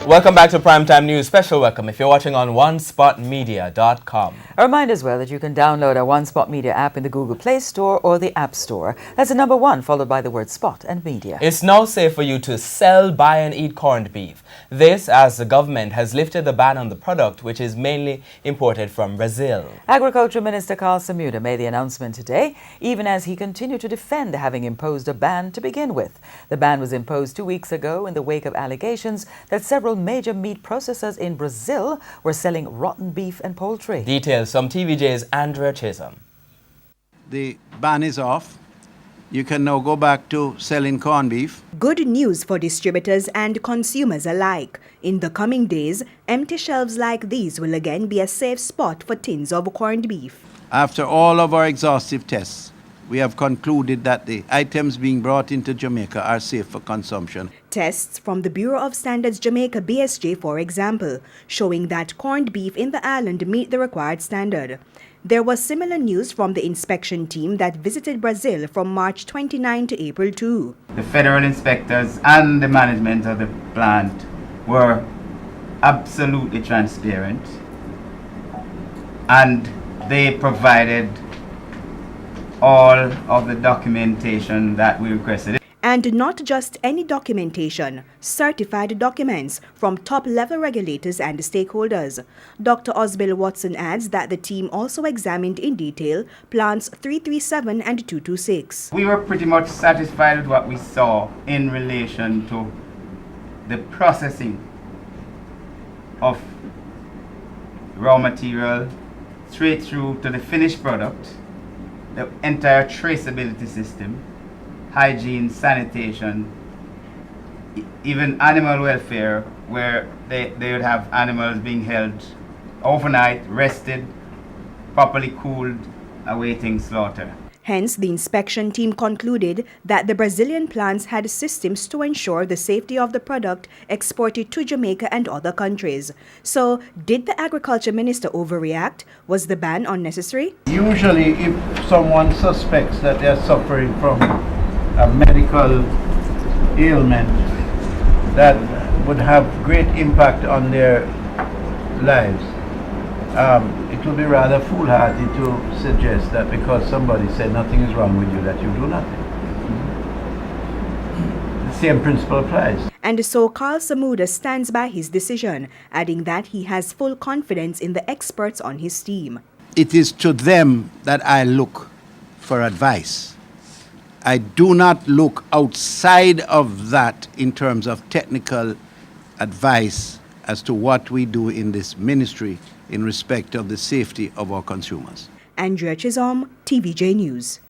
Welcome back to Primetime News. Special welcome if you're watching on onespotmedia.com. A reminder as well that you can download our One Spot Media app in the Google Play Store or the App Store. That's the number 1 followed by the word spot and media. It's now safe for you to sell, buy and eat corned beef. This as the government has lifted the ban on the product, which is mainly imported from Brazil. Agriculture Minister Carl Samuda made the announcement today, even as he continued to defend having imposed a ban to begin with. The ban was imposed 2 weeks ago in the wake of allegations that several major meat processors in Brazil were selling rotten beef and poultry. Details from TVJ's Andrea Chisholm. The ban is off. You can now go back to selling corned beef. Good news for distributors and consumers alike. In the coming days, empty shelves like these will again be a safe spot for tins of corned beef. After all of our exhaustive tests, we have concluded that the items being brought into Jamaica are safe for consumption. Tests from the Bureau of Standards Jamaica BSJ, for example, showing that corned beef in the island meet the required standard. There was similar news from the inspection team that visited Brazil from March 29 to April 2. The federal inspectors and the management of the plant were absolutely transparent, and they provided all of the documentation that we requested. And not just any documentation, certified documents from top-level regulators and stakeholders. Dr. Osbill Watson adds that the team also examined in detail plants 337 and 226. We were pretty much satisfied with what we saw in relation to the processing of raw material straight through to the finished product, the entire traceability system, hygiene, sanitation, even animal welfare, where they would have animals being held overnight, rested, properly cooled, awaiting slaughter. Hence, the inspection team concluded that the Brazilian plants had systems to ensure the safety of the product exported to Jamaica and other countries. So, did the Agriculture Minister overreact? Was the ban unnecessary? Usually, if someone suspects that they are suffering from a medical ailment that would have great impact on their lives, it would be rather foolhardy to suggest that because somebody said nothing is wrong with you that you do nothing. The same principle applies. And so Carl Samuda stands by his decision, adding that he has full confidence in the experts on his team. It is to them that I look for advice. I do not look outside of that in terms of technical advice as to what we do in this ministry in respect of the safety of our consumers. Andrea Chisholm, TVJ News.